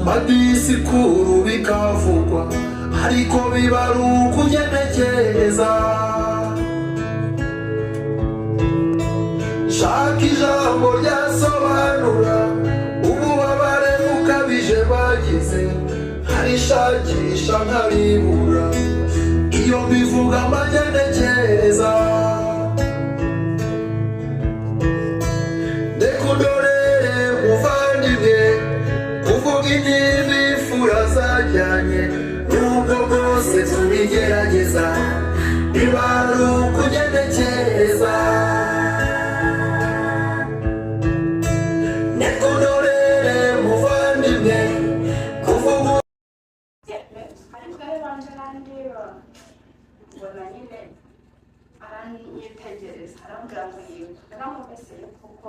madisikuru bikavugwa ariko bibaru kugenekereza shaka ijambo ryasobanura ububabare bukabije bagize harishakisha nkaribura iyo bivuga amagenekereza ndekundorere muvandimwe kuvuga indimi fura zajyanye nubwo bwose tubigerageza bibaru kugenekereza ndekundorere muvandimwe kuvuga mbona nyine aranyitegereza arambwira ngo yiwe naramubeseye kuko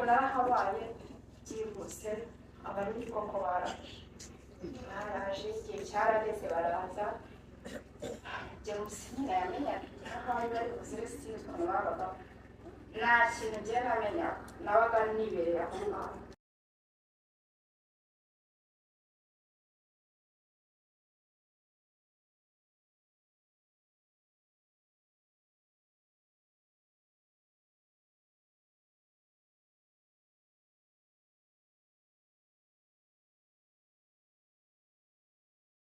narahabaye byihuse abarundi koko baraje igihe cyarageze baraza James nyine yamenya aho bari gusirisizwa babaga nta kintu ngiye namenya nabaga nibereye aho ngaho